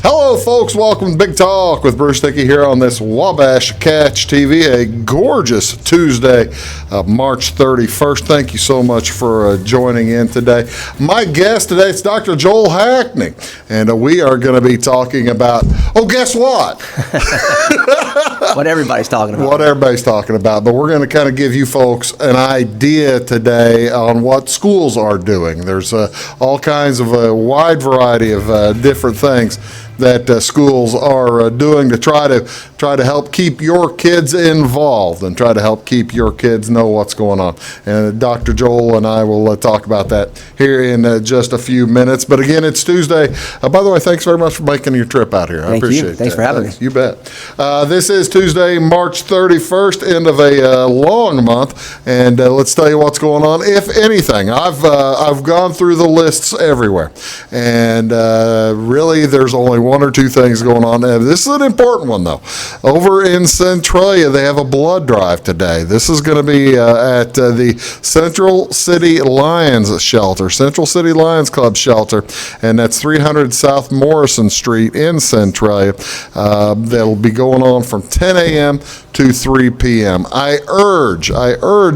Hello, folks. Welcome to Big Talk with Bruce Dickey here on this WABASH Catch TV. A gorgeous Tuesday, March 31st. Thank you so much for joining in today. My guest today is Dr. Joel Hackney, and we are going to be talking about, guess what? What everybody's talking about. What everybody's talking about. But we're going to kind of give you folks an idea today on what schools are doing. There's all kinds of a wide variety of different things that schools are doing to try to help keep your kids involved and try to help keep your kids know what's going on. And Dr. Joel and I will talk about that here in just a few minutes. But again, it's Tuesday. By the way, thanks very much for making your trip out here. I appreciate it. Thanks for having me. You bet. This is Tuesday, March 31st, end of a long month, and let's tell you what's going on. If anything, I've gone through the lists everywhere, and really there's only one or two things going on. This is an important one, though. Over in Centralia, they have a blood drive today. This is going to be at the Central City Lions Shelter, Central City Lions Club Shelter, and that's 300 South Morrison Street in Centralia. That'll be going on from 10 a.m. to 3 p.m. I urge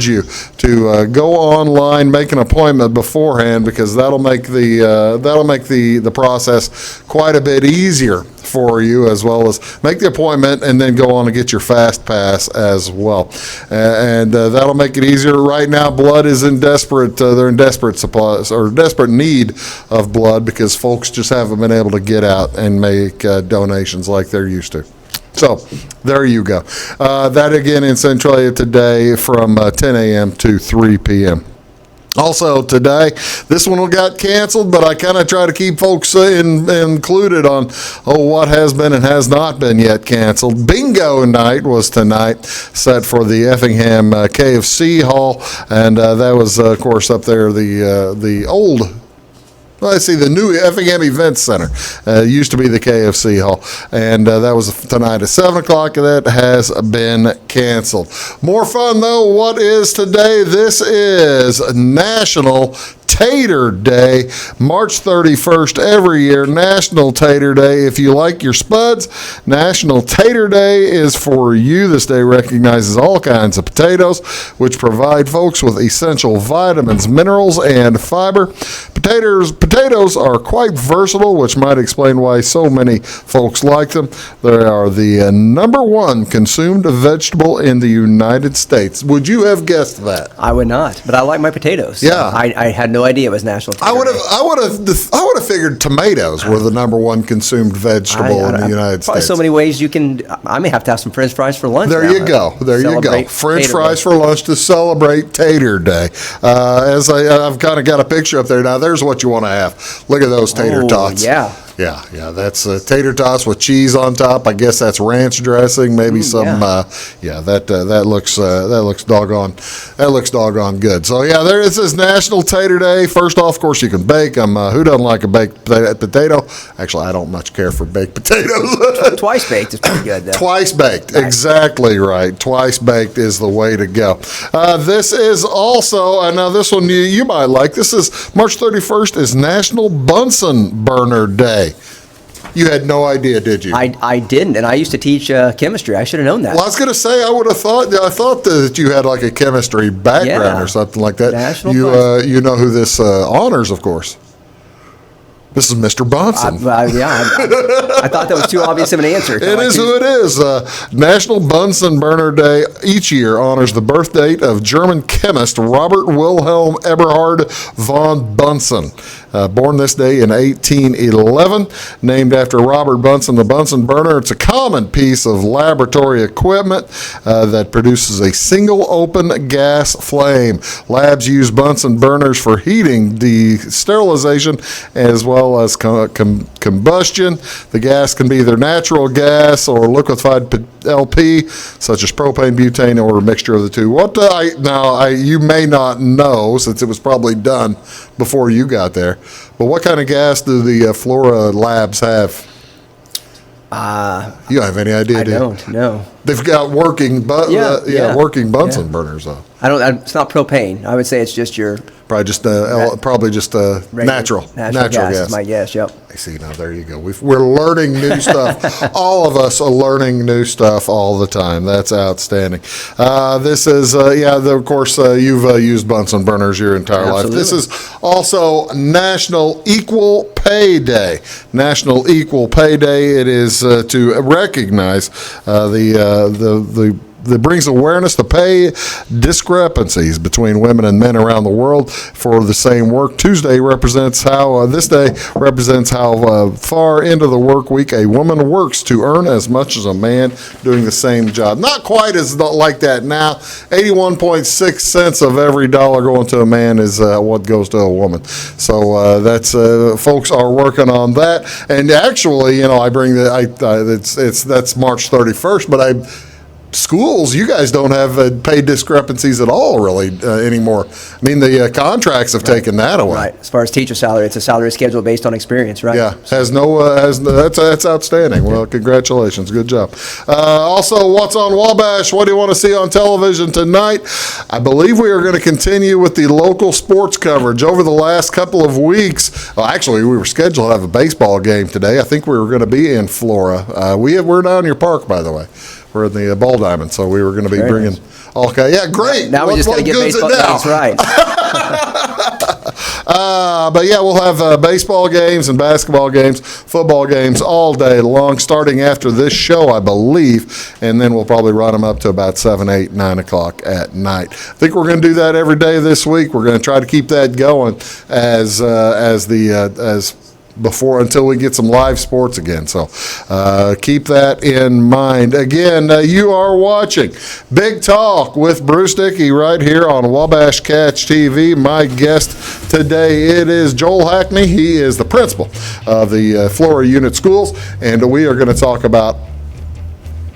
you to go online, make an appointment beforehand, because that'll make the process quite a bit easier for you, as well as make the appointment and then go on and get your fast pass as well, and that'll make it easier. Right now, blood is they're in desperate supplies or desperate need of blood, because folks just haven't been able to get out and make donations like they're used to. So there you go. That again in Centralia today from 10 a.m. to 3 p.m. Also today, this one got canceled, but I kind of try to keep folks included on what has been and has not been yet canceled. Bingo night was tonight, set for the Effingham KFC Hall, and that was, of course, up there the old. Let's see, the new Effingham Events Center used to be the KFC Hall, and that was tonight at 7 o'clock, and that has been canceled. More fun, though. What is today? This is National Tater Day, March 31st every year, National Tater Day. If you like your spuds, National Tater Day is for you. This day recognizes all kinds of potatoes, which provide folks with essential vitamins, minerals, and fiber. Potatoes are quite versatile, which might explain why so many folks like them. They are the number one consumed vegetable in the United States. Would you have guessed that? I would not, but I like my potatoes. Yeah. I had no idea it was National Tater Day. I would have figured tomatoes were the number one consumed vegetable in the United Probably States. so many ways you can. I may have to have some French fries for lunch. There now. you go. There you go. French fries for lunch to celebrate Tater Day. As I've kind of got a picture up there now. There's what you want to have. Look at those tater tots. Yeah. Yeah, that's tater tots with cheese on top. I guess that's ranch dressing, maybe some. That looks doggone good. So yeah, there it is, National Tater Day. First off, of course, you can bake them. Who doesn't like a baked potato? Actually, I don't much care for baked potatoes. Twice baked is pretty good, though. Twice baked, Nice. Exactly right. Twice baked is the way to go. This is also now this one you might like. This is March 31st is National Bunsen Burner Day. You had no idea, did you? I didn't, and I used to teach chemistry. I should have known that. Well, I was going to say, I thought that you had like a chemistry background or something like that. National You know who this honors, of course. This is Mr. Bunsen. I thought that was too obvious of an answer. It is who it is. National Bunsen Burner Day each year honors the birth date of German chemist Robert Wilhelm Eberhard von Bunsen. Born this day in 1811, named after Robert Bunsen, the Bunsen burner. It's a common piece of laboratory equipment that produces a single open gas flame. Labs use Bunsen burners for heating, sterilization, as well as combustion. The gas can be either natural gas or liquefied LP, such as propane, butane, or a mixture of the two. You may not know, since it was probably done before you got there, but what kind of gas do the Flora labs have? You don't have any idea, do you? I don't, no. They've got working working Bunsen burners, though. It's not propane. I would say it's just your Probably just natural gas. Is my guess. Yep. I see. Now there you go. We're learning new stuff. All of us are learning new stuff all the time. That's outstanding. This is of course you've used Bunsen burners your entire life. This is also National Equal Pay Day. National Equal Pay Day. It is to recognize that brings awareness to pay discrepancies between women and men around the world for the same work. This day represents how far into the work week a woman works to earn as much as a man doing the same job. Not quite as like that now. 81.6 cents of every dollar going to a man is what goes to a woman. So that's folks are working on that. And actually, I bring that's March 31st, but schools, you guys don't have pay discrepancies at all, really, anymore. I mean, the contracts have taken that away. Right. As far as teacher salary, it's a salary schedule based on experience, right? Yeah. That's outstanding. Well, congratulations. Good job. Also, what's on Wabash? What do you want to see on television tonight? I believe we are going to continue with the local sports coverage. Over the last couple of weeks, actually, we were scheduled to have a baseball game today. I think we were going to be in Flora. We're down your park, by the the way. We're in the Ball Diamond, so we were going to be bringing. Okay, yeah, great. Now we just got to get baseball. That's right. But yeah, we'll have baseball games and basketball games, football games all day long, starting after this show, I believe, and then we'll probably run them up to about 7, 8, 9 o'clock at night. I think we're going to do that every day this week. We're going to try to keep that going as before until we get some live sports again. So keep that in mind. Again, you are watching Big Talk with Bruce Dickey right here on Wabash Catch TV. My guest today, it is Joel Hackney. He is the principal of the Flora Unit Schools, and we are going to talk about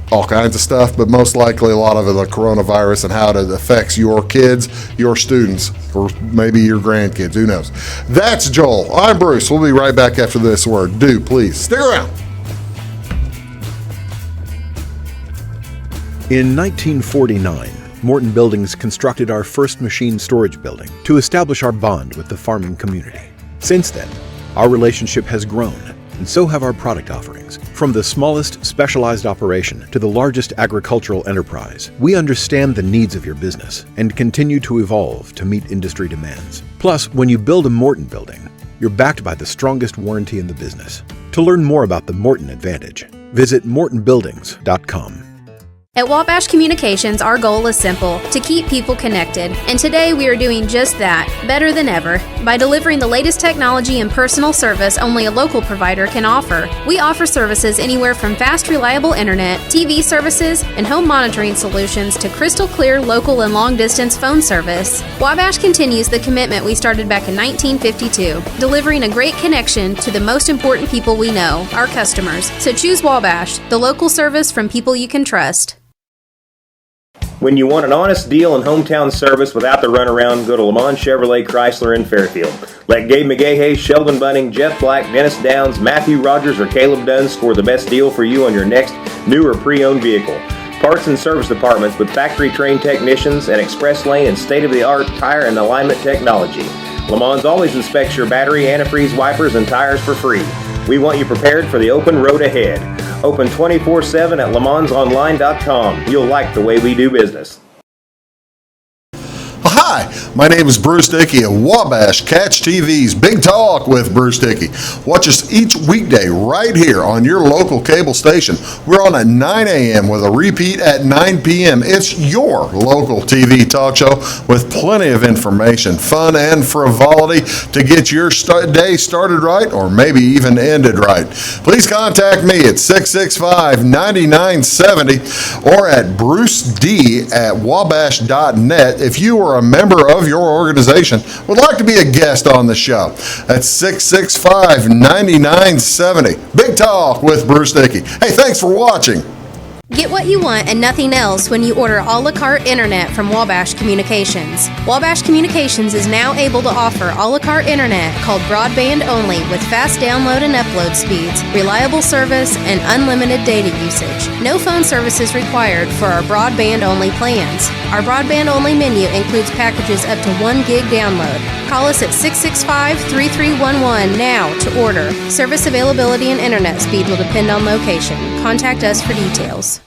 all kinds of stuff, but most likely a lot of it, the coronavirus and how it affects your kids, your students, or maybe your grandkids. Who knows? That's Joel. I'm Bruce. We'll be right back after this word. Do please stick around. In 1949, Morton Buildings constructed our first machine storage building to establish our bond with the farming community. Since then, our relationship has grown, and so have our product offerings. From the smallest specialized operation to the largest agricultural enterprise, we understand the needs of your business and continue to evolve to meet industry demands. Plus, when you build a Morton building, you're backed by the strongest warranty in the business. To learn more about the Morton Advantage, visit mortonbuildings.com. At Wabash Communications, our goal is simple: to keep people connected. And today we are doing just that, better than ever, by delivering the latest technology and personal service only a local provider can offer. We offer services anywhere from fast, reliable internet, TV services, and home monitoring solutions to crystal clear local and long-distance phone service. Wabash continues the commitment we started back in 1952, delivering a great connection to the most important people we know, our customers. So choose Wabash, the local service from people you can trust. When you want an honest deal and hometown service without the runaround, go to Lamont Chevrolet Chrysler in Fairfield. Let Gabe McGahey, Sheldon Bunning, Jeff Black, Dennis Downs, Matthew Rogers, or Caleb Dunn score the best deal for you on your next new or pre-owned vehicle. Parts and service departments with factory-trained technicians and express lane and state-of-the-art tire and alignment technology. Lamont always inspects your battery, antifreeze, wipers, and tires for free. We want you prepared for the open road ahead. Open 24/7 at LeMansOnline.com. You'll like the way we do business. Hi, my name is Bruce Dickey of Wabash Catch TV's Big Talk with Bruce Dickey. Watch us each weekday right here on your local cable station. We're on at 9 a.m. with a repeat at 9 p.m. It's your local TV talk show with plenty of information, fun, and frivolity to get your day started right or maybe even ended right. Please contact me at 665-9970 or at bruced@wabash.net if you are a member of your organization would like to be a guest on the show. That's 665-9970. Big Talk with Bruce Dickey. Hey, thanks for watching. Get what you want and nothing else when you order a la carte internet from Wabash Communications. Wabash Communications is now able to offer a la carte internet called broadband only with fast download and upload speeds, reliable service, and unlimited data usage. No phone service is required for our broadband only plans. Our broadband-only menu includes packages up to 1 gig download. Call us at 665-3311 now to order. Service availability and internet speed will depend on location. Contact us for details.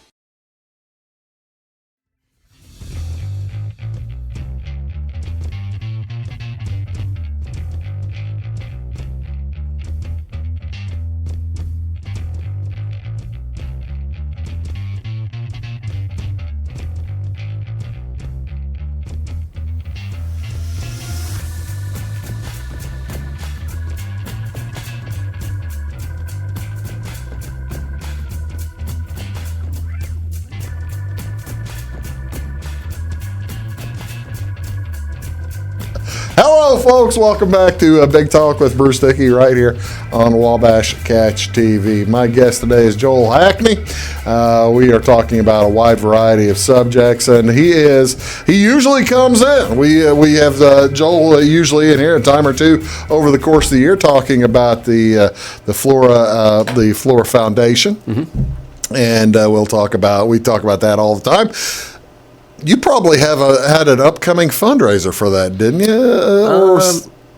Hello, folks. Welcome back to Big Talk with Bruce Dickey right here on WABASH Catch TV. My guest today is Joel Hackney. We are talking about a wide variety of subjects, and he usually comes in. We have Joel usually in here a time or two over the course of the year talking about the Flora Foundation, and we talk about that all the time. You probably had an upcoming fundraiser for that, didn't you?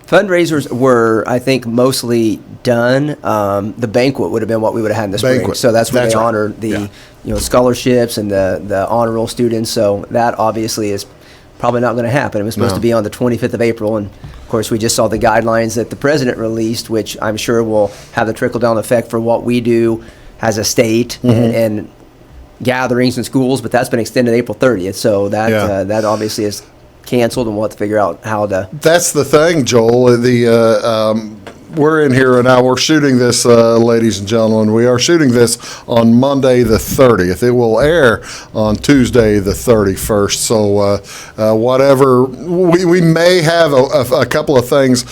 Fundraisers were, I think, mostly done. The banquet would have been what we would have had in the spring. So that's where they honored the scholarships and the honor roll students. So that obviously is probably not going to happen. It was supposed to be on the 25th of April, and of course we just saw the guidelines that the president released, which I'm sure will have the trickle-down effect for what we do as a state and gatherings in schools, but that's been extended to April 30th, so that obviously is canceled, and we'll have to figure out how to... That's the thing, Joel. We're in here now. We're shooting this, ladies and gentlemen. We are shooting this on Monday the 30th. It will air on Tuesday the 31st, so whatever... We may have a couple of things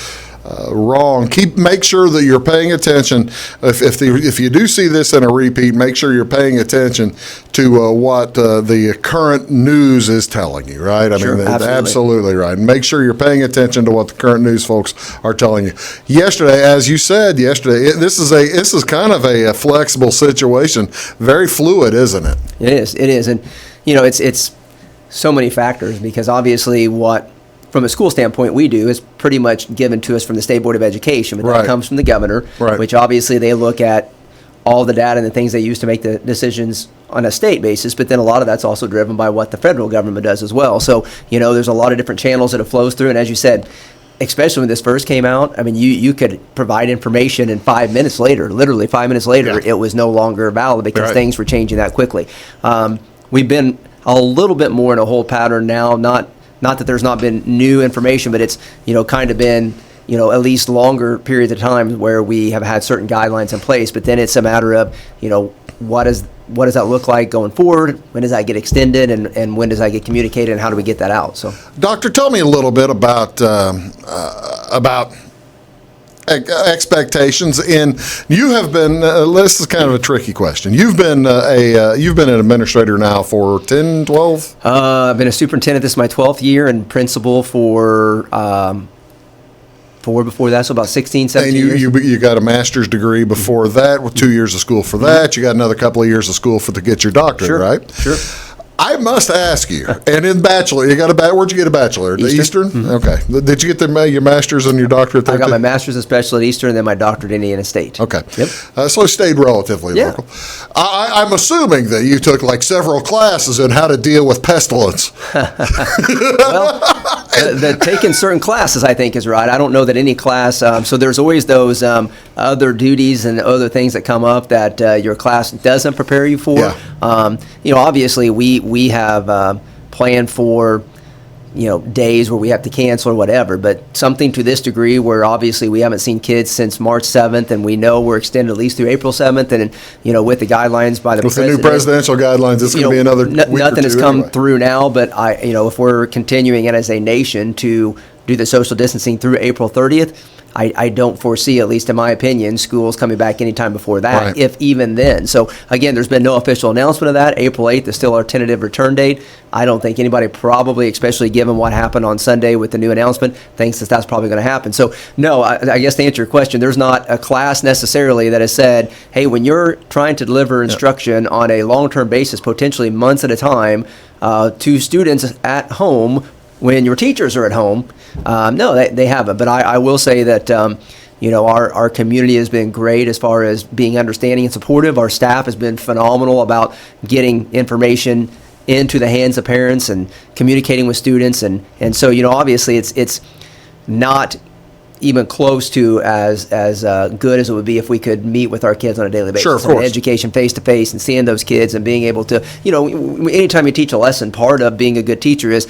wrong. Make sure that you're paying attention. If you do see this in a repeat, make sure you're paying attention to what the current news is telling you. Right? Absolutely right. And make sure you're paying attention to what the current news folks are telling you. Yesterday, as you said, this is kind of a flexible situation. Very fluid, isn't it? It is, and it's so many factors, because obviously from a school standpoint, we do is pretty much given to us from the State Board of Education, but that comes from the governor, which obviously they look at all the data and the things they use to make the decisions on a state basis, but then a lot of that's also driven by what the federal government does as well. So, there's a lot of different channels that it flows through, and as you said, especially when this first came out, I mean, you could provide information and 5 minutes later, literally 5 minutes later, it was no longer valid because things were changing that quickly. We've been a little bit more in a whole pattern now, not that there's not been new information, but it's, kind of been, at least longer periods of time where we have had certain guidelines in place. But then it's a matter of, what does that look like going forward? When does that get extended, and when does that get communicated, and how do we get that out? So, Doctor, tell me a little bit about expectations. You have been. This is kind of a tricky question. You've been an administrator now for 10, 12? I've been a superintendent. This is my 12th year, and principal for before that, so about 16, 17 years. And you got a master's degree before that, with 2 years of school for that. You got another couple of years of school to get your doctorate, right? Sure. I must ask you, and in bachelor, where'd you get a bachelor? Eastern? Mm-hmm. Okay. Did you get your master's and your doctorate there? I got my master's in special at Eastern, and then my doctorate in Indiana State. Okay. Yep. So it stayed relatively local. I'm assuming that you took several classes in how to deal with pestilence. Well, the taking certain classes, I think, is right. I don't know that any class, so there's always those other duties and other things that come up that your class doesn't prepare you for. Yeah. Obviously, we have planned for days where we have to cancel or whatever, but something to this degree where obviously we haven't seen kids since March 7th, and we know we're extended at least through April 7th, and with the guidelines by the president. With the new presidential guidelines, it's going to be another week or two. Nothing has come through now, but if we're continuing it as a nation to do the social distancing through April 30th, I don't foresee, at least in my opinion, schools coming back anytime before that, if even then. So, again, there's been no official announcement of that. April 8th is still our tentative return date. I don't think anybody probably, especially given what happened on Sunday with the new announcement, thinks that that's probably going to happen. So, no, I guess to answer your question, there's not a class necessarily that has said, hey, when you're trying to deliver instruction on a long-term basis, potentially months at a time, to students at home when your teachers are at home. No, they haven't. But I will say that, our community has been great as far as being understanding and supportive. Our staff has been phenomenal about getting information into the hands of parents and communicating with students. And so, obviously it's not even close to as good as it would be if we could meet with our kids on a daily basis. Sure, of course. Education face to face and seeing those kids and being able to, anytime you teach a lesson, part of being a good teacher is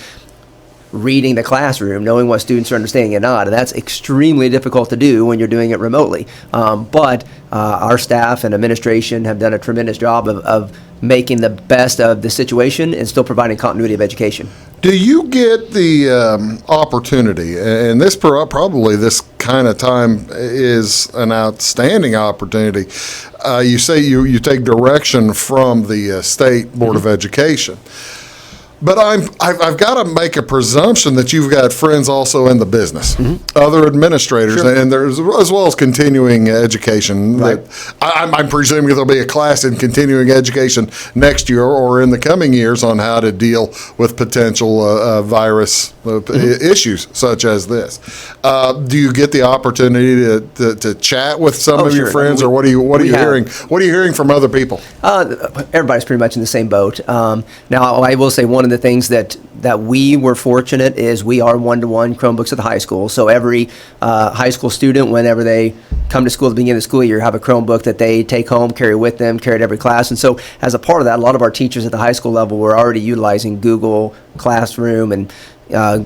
reading the classroom, knowing what students are understanding and not, and that's extremely difficult to do when you're doing it remotely. But our staff and administration have done a tremendous job of making the best of the situation and still providing continuity of education. Do you get the opportunity, and this probably this kind of time is an outstanding opportunity, you say you take direction from the State Board of Education. But I've got to make a presumption that you've got friends also in the business, other administrators, Sure. and there's as well as continuing education. Right. I'm presuming there'll be a class in continuing education next year or in the coming years on how to deal with potential virus issues such as this. Do you get the opportunity to chat with some of your sure. friends, or what are you hearing? What are you hearing from other people? Everybody's pretty much in the same boat. Now, I will say one of the things that we were fortunate is we are one-to-one Chromebooks at the high school. So every high school student, whenever they come to school at the beginning of the school year, have a Chromebook that they take home, carry with them, carry to every class. And so as a part of that, a lot of our teachers at the high school level were already utilizing Google Classroom and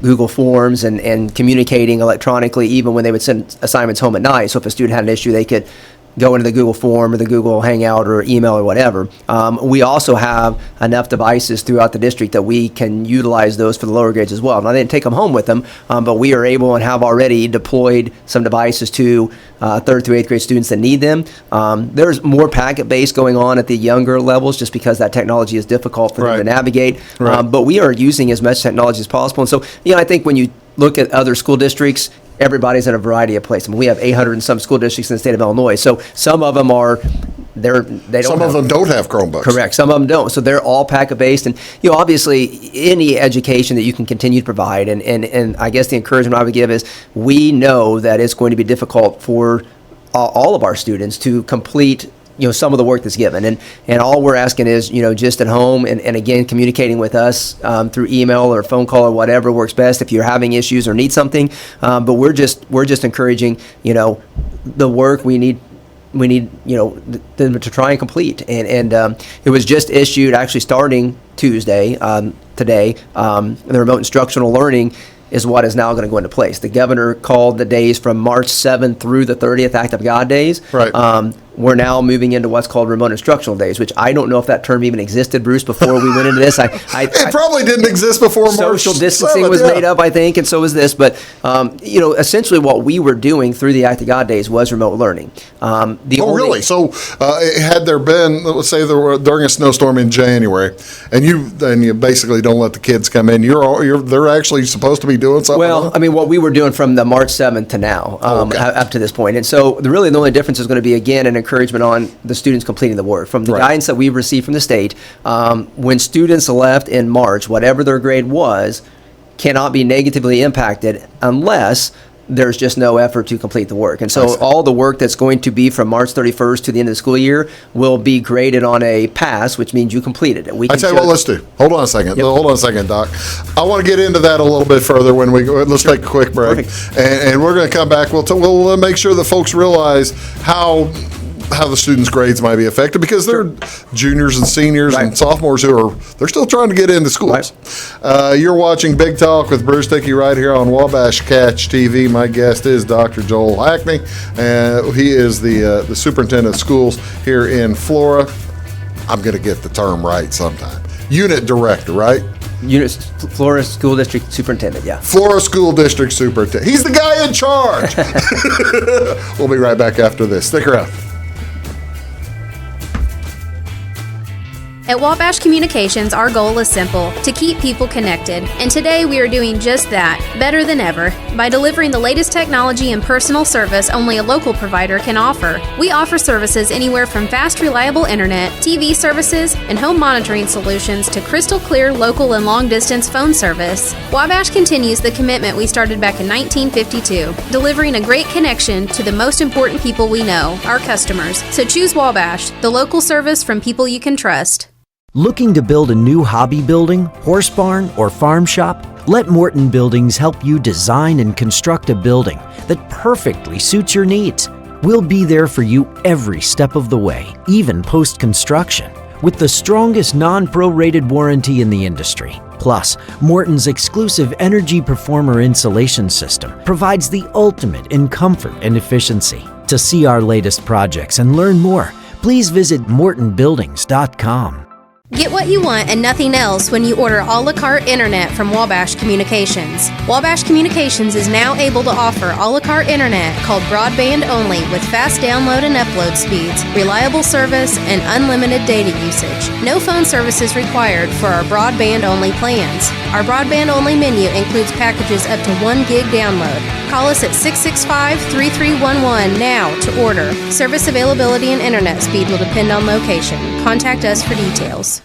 Google Forms and communicating electronically even when they would send assignments home at night. So if a student had an issue, they could go into the Google Form or the Google Hangout or email or whatever. We also have enough devices throughout the district that we can utilize those for the lower grades as well. Now, I didn't take them home with them, but we are able and have already deployed some devices to 3rd through 8th grade students that need them. There's more packet-based going on at the younger levels just because that technology is difficult for them to navigate. Right. But we are using as much technology as possible. And so, I think when you look at other school districts, everybody's in a variety of places. I mean, we have 800 and some school districts in the state of Illinois. So some of them Some of them don't have Chromebooks. Correct. Some of them don't. So they're all packet-based. And, obviously, any education that you can continue to provide, and I guess the encouragement I would give is we know that it's going to be difficult for all of our students to complete some of the work that's given. And all we're asking is, just at home and again, communicating with us through email or phone call or whatever works best if you're having issues or need something. But we're just encouraging, the work we need them to try and complete. And it was just issued actually starting Tuesday, today, the remote instructional learning is what is now going to go into place. The governor called the days from March 7th through the 30th Act of God days. Right. We're now moving into what's called remote instructional days, which I don't know if that term even existed, Bruce, before we went into this. It probably didn't exist before March 7th. Social distancing was made up, I think, and so was this. But, essentially what we were doing through the Act of God days was remote learning. Really? So had there been, let's say during a snowstorm in January, and you basically don't let the kids come in, they're actually supposed to be doing something? Well, I mean, what we were doing from the March 7th to now, up to this point. And so the only difference is going to be, again, an encouragement on the students completing the work. From the guidance that we've received from the state, when students left in March, whatever their grade was, cannot be negatively impacted unless there's just no effort to complete the work. And so all the work that's going to be from March 31st to the end of the school year will be graded on a pass, which means you completed it. I tell you what, let's do. Hold on a second. Yep. Hold on a second, Doc. I want to get into that a little bit further when we go. Let's take a quick break. And we're going to come back. We'll make sure that folks realize how the students' grades might be affected, because they're juniors and seniors and sophomores they're still trying to get into schools. You're watching Big Talk with Bruce Dickey right here on WABASH Catch TV. My guest is Dr. Joel Hackney, and he is the superintendent of schools here in Flora. I'm going to get the term right sometime. Unit director, right? Flora School District Superintendent, yeah. Flora School District Superintendent. He's the guy in charge. We'll be right back after this. Stick around. At WABASH Communications, our goal is simple: to keep people connected. And today we are doing just that, better than ever, by delivering the latest technology and personal service only a local provider can offer. We offer services anywhere from fast, reliable internet, TV services, and home monitoring solutions to crystal clear local and long-distance phone service. WABASH continues the commitment we started back in 1952, delivering a great connection to the most important people we know, our customers. So choose WABASH, the local service from people you can trust. Looking to build a new hobby building, horse barn, or farm shop? Let MORTON Buildings help you design and construct a building that perfectly suits your needs. We'll be there for you every step of the way, even post-construction, with the strongest non-prorated warranty in the industry. Plus, MORTON's exclusive Energy Performer insulation system provides the ultimate in comfort and efficiency. To see our latest projects and learn more, please visit mortonbuildings.com. Get what you want and nothing else when you order a la carte internet from WABASH Communications. WABASH Communications is now able to offer a la carte internet called broadband only with fast download and upload speeds, reliable service, and unlimited data usage. No phone services required for our broadband only plans. Our broadband only menu includes packages up to 1 gig download. Call us at 665-3311 now to order. Service availability and internet speed will depend on location. Contact us for details.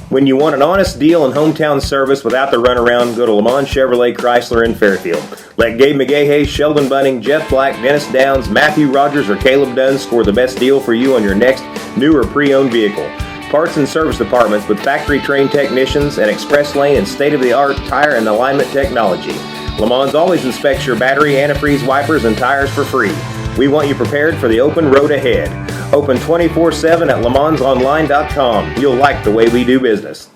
When you want an honest deal and hometown service without the runaround, go to Lamont Chevrolet Chrysler in Fairfield. Let Gabe McGahey, Sheldon Bunning, Jeff Black, Dennis Downs, Matthew Rogers, or Caleb Dunn score the best deal for you on your next new or pre-owned vehicle. Parts and service departments with factory-trained technicians and express lane and state-of-the-art tire and alignment technology. Lamont always inspects your battery, antifreeze, wipers, and tires for free. We want you prepared for the open road ahead. Open 24/7 at LeMansOnline.com. You'll like the way we do business.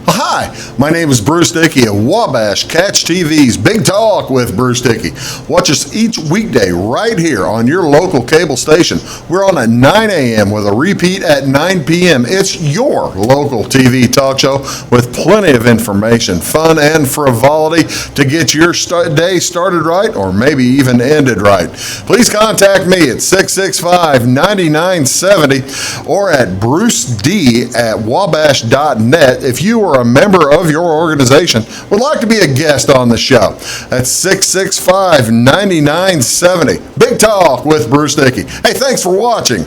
Hi, my name is Bruce Dickey of WABASH Catch TV's Big Talk with Bruce Dickey. Watch us each weekday right here on your local cable station. We're on at 9 a.m. with a repeat at 9 p.m. It's your local TV talk show with plenty of information, fun, and frivolity to get your day started right or maybe even ended right. Please contact me at 665-9970 or at bruced@wabash.net if you are a member of your organization would like to be a guest on the show. That's 665-9970. Big Talk with Bruce Dickey. Hey, thanks for watching.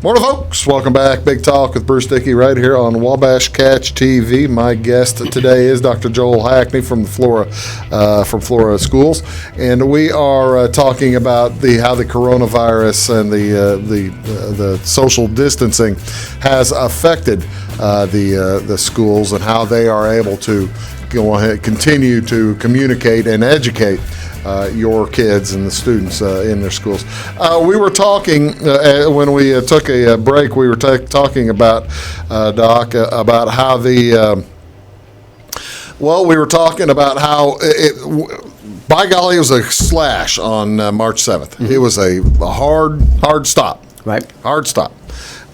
Morning, folks. Welcome back. Big Talk with Bruce Dickey right here on WABASH Catch TV. My guest today is Dr. Joel Hackney from Flora Schools, and we are talking about how the coronavirus and the social distancing has affected the schools and how they are able to go ahead, continue to communicate and educate your kids and the students in their schools. We were talking when we took a break. We were talking about Doc about how we were talking about how by golly, it was a slash on March 7th. Mm-hmm. It was a hard stop. Right. Hard stop.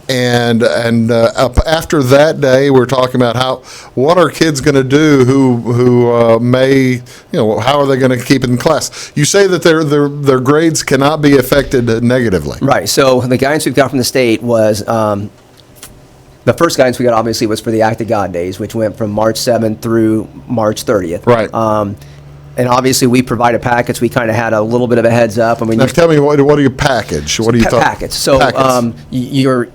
And after that day, we're talking about what are kids going to do who may, how are they going to keep it in class? You say that their grades cannot be affected negatively. Right. So the guidance we've got from the state was the first guidance we got obviously was for the Act of God days, which went from March 7th through March 30th. Right. And obviously, we provided packets. We kind of had a little bit of a heads up. I mean, now tell me, what do you package? What do you packets? So you're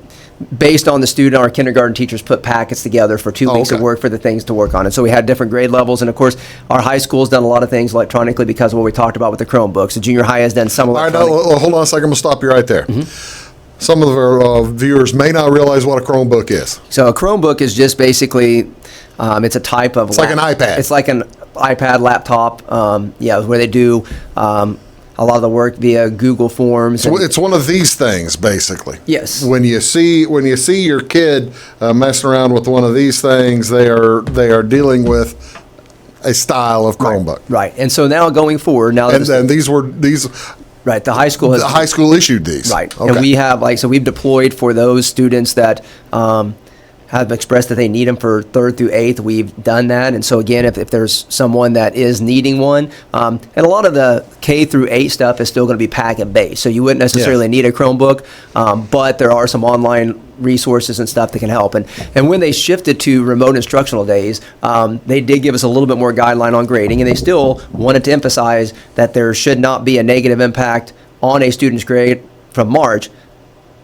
based on the student, our kindergarten teachers put packets together for 2 weeks of work for the things to work on. And so we had different grade levels. And of course, our high school's done a lot of things electronically because of what we talked about with the Chromebooks. The junior high has done some electronic. All right, hold on a second. I'm going to stop you right there. Mm-hmm. Some of our viewers may not realize what a Chromebook is. So a Chromebook is just basically, it's a type of... It's like an iPad. It's like an iPad laptop, where they do... a lot of the work via Google Forms. So it's one of these things, basically. Yes. When you see your kid messing around with one of these things, they are dealing with a style of Chromebook. Right. And so now going forward, and these. Right. The high school high school issued these. Right. Okay. And we have we've deployed for those students that have expressed that they need them for 3rd through 8th. We've done that. And so again, if there's someone that is needing one, and a lot of the K through 8 stuff is still going to be packet based. So you wouldn't necessarily need a Chromebook, but there are some online resources and stuff that can help. And when they shifted to remote instructional days, they did give us a little bit more guideline on grading, and they still wanted to emphasize that there should not be a negative impact on a student's grade from March,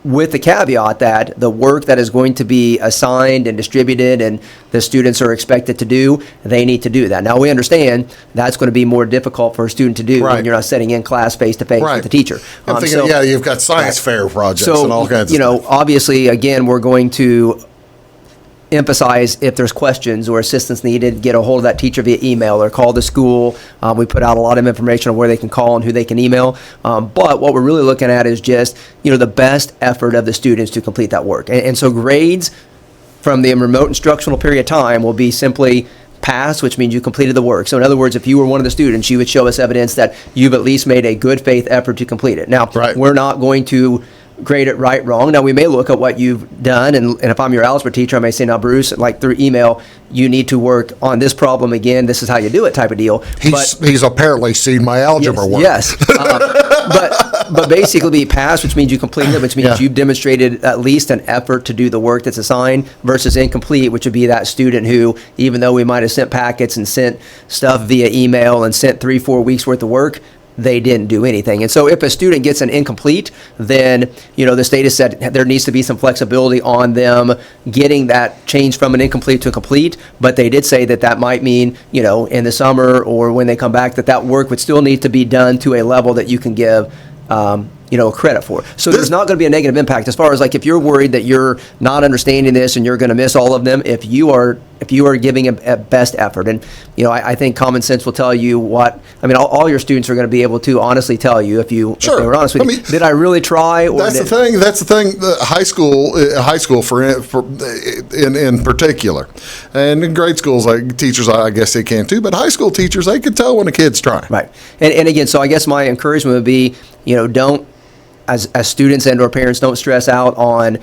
with the caveat that the work that is going to be assigned and distributed and the students are expected to do, they need to do that. Now, we understand that's going to be more difficult for a student to do when you're not sitting in class face-to-face with the teacher. I'm thinking, you've got science fair projects and all kinds of stuff. Obviously, again, we're going to emphasize if there's questions or assistance needed, get a hold of that teacher via email or call the school. We put out a lot of information on where they can call and who they can email. But what we're really looking at is just, the best effort of the students to complete that work. And so grades from the remote instructional period of time will be simply pass, which means you completed the work. So in other words, if you were one of the students, you would show us evidence that you've at least made a good faith effort to complete it. Now, we're not going to grade it right, wrong. Now, we may look at what you've done, and if I'm your algebra teacher, I may say, now, Bruce, like through email, you need to work on this problem again. This is how you do it, type of deal. He's apparently seen my algebra work. Yes. But basically, pass, which means you completed it, which means you've demonstrated at least an effort to do the work that's assigned, versus incomplete, which would be that student who, even though we might have sent packets and sent stuff via email and sent 3-4 weeks worth of work, they didn't do anything. And so if a student gets an incomplete, then, the state has said there needs to be some flexibility on them getting that change from an incomplete to a complete. But they did say that might mean, in the summer or when they come back, that work would still need to be done to a level that you can give credit for. So there's not going to be a negative impact as far as like if you're worried that you're not understanding this and you're going to miss all of them, if you are giving a best effort. And I think common sense will tell you all your students are going to be able to honestly tell you if they were honest with you. Did I really try? Or that's the thing. The high school for in particular, and in grade schools, like teachers, I guess they can too. But high school teachers, they can tell when a kid's trying. Right. And again, so I guess my encouragement would be, don't, as students and or parents, don't stress out on,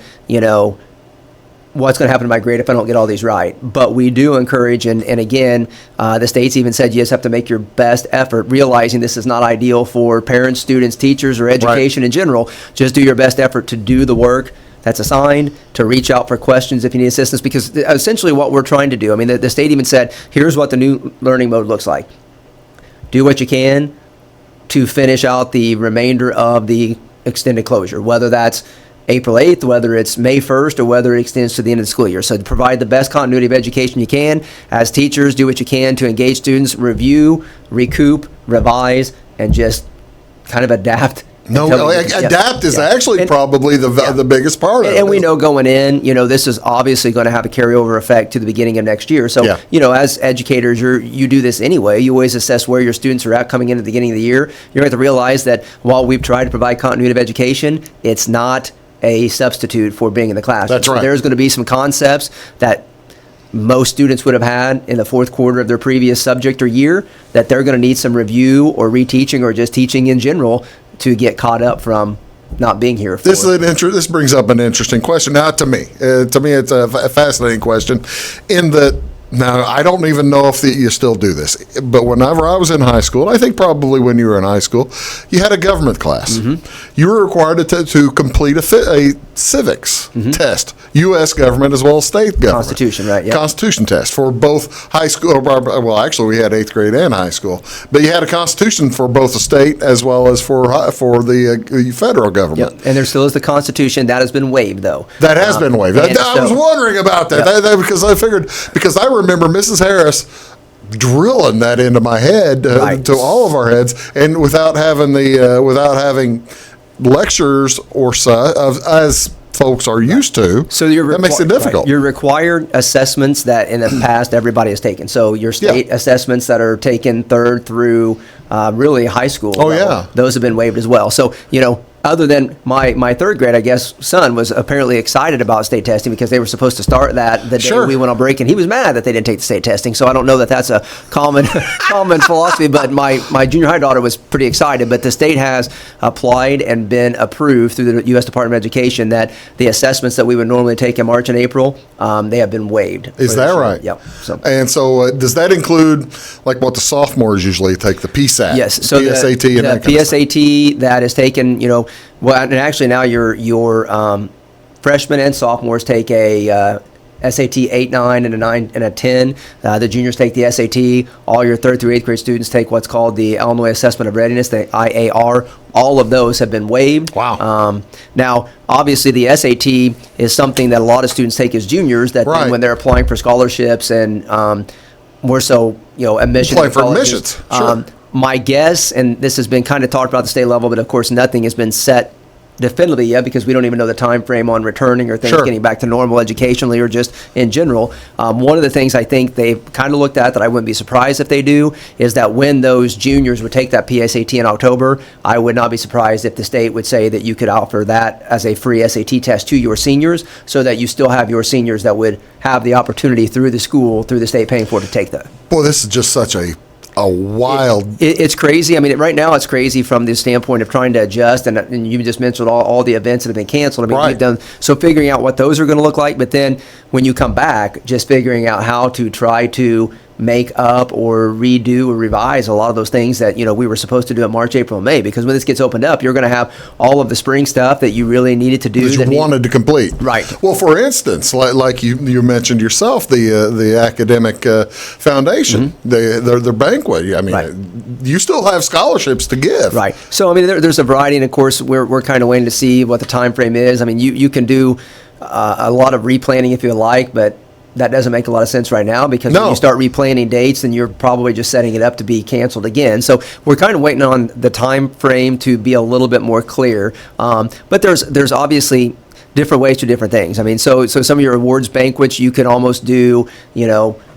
what's going to happen to my grade if I don't get all these right. But we do encourage, and again, the state's even said you just have to make your best effort, realizing this is not ideal for parents, students, teachers, or education in general. Just do your best effort to do the work that's assigned, to reach out for questions if you need assistance, because essentially what we're trying to do, the state even said, here's what the new learning mode looks like. Do what you can to finish out the remainder of the extended closure, whether that's April 8th, whether it's May 1st, or whether it extends to the end of the school year. So to provide the best continuity of education you can. As teachers, do what you can to engage students, review, recoup, revise, and just kind of adapt. Adapt is actually probably the biggest part of it. And we know going in, this is obviously going to have a carryover effect to the beginning of next year. So, as educators, you do this anyway. You always assess where your students are at coming into the beginning of the year. You're going to realize that while we've tried to provide continuity of education, it's not a substitute for being in the classroom. That's right. So there's going to be some concepts that most students would have had in the fourth quarter of their previous subject or year that they're going to need some review or reteaching or just teaching in general to get caught up from not being here. This brings up an interesting question. Now, to me, it's a fascinating question. Now, I don't even know if you still do this, but whenever I was in high school, I think probably when you were in high school, you had a government class. Mm-hmm. You were required to complete a civics test, U.S. government as well as state government. Constitution, right? Yep. Constitution test for both high school. Well, actually, we had 8th grade and high school, but you had a Constitution for both the state as well as for the federal government. Yep. And there still is the Constitution. That has been waived, though. That has been waived. I was wondering about that, because I remember Mrs. Harris drilling that into my head, to all of our heads, and without having lectures or as folks are used to. So that makes it difficult. Your required assessments that in the past everybody has taken. So your state assessments that are taken 3rd through really high school. Those have been waived as well. So other than my third grade, I guess, son was apparently excited about state testing because they were supposed to start that the day we went on break, and he was mad that they didn't take the state testing. So I don't know that that's a common philosophy, but my junior high daughter was pretty excited. But the state has applied and been approved through the U.S. Department of Education that the assessments that we would normally take in March and April, they have been waived. Is that right? Yep. So does that include like what the sophomores usually take, the PSAT? Yes. So PSAT and that kind of stuff? PSAT that is taken, well, and actually now your freshmen and sophomores take a SAT 8, 9, and a 9 and a 10. The juniors take the SAT. All your 3rd through 8th grade students take what's called the Illinois Assessment of Readiness, the IAR. All of those have been waived. Wow. Now, obviously, the SAT is something that a lot of students take as juniors. That then when they're applying for scholarships and more so, admission. Apply for admissions. Sure. My guess, and this has been kind of talked about at the state level, but of course nothing has been set definitively yet because we don't even know the time frame on returning or things getting back to normal educationally or just in general. One of the things I think they've kind of looked at that I wouldn't be surprised if they do is that when those juniors would take that PSAT in October, I would not be surprised if the state would say that you could offer that as a free SAT test to your seniors so that you still have your seniors that would have the opportunity through the school, through the state paying for it, to take that. Boy, this is just such a wild. It's crazy. I mean, right now it's crazy from the standpoint of trying to adjust, and you just mentioned all the events that have been canceled. I mean, we've done so figuring out what those are going to look like, but then when you come back, just figuring out how to try to make up or redo or revise a lot of those things that we were supposed to do in March, April, and May. Because when this gets opened up, you're going to have all of the spring stuff that you really needed to do that you wanted to complete. Right. Well, for instance, like you mentioned yourself, the academic foundation, their banquet. I mean, you still have scholarships to give. Right. So I mean, there's a variety, and of course, we're kind of waiting to see what the time frame is. I mean, you can do a lot of replanning if you like, but that doesn't make a lot of sense right now because when you start replanning dates, then you're probably just setting it up to be canceled again. So we're kind of waiting on the time frame to be a little bit more clear. But there's obviously different ways to different things. I mean, so some of your awards banquets you could almost do,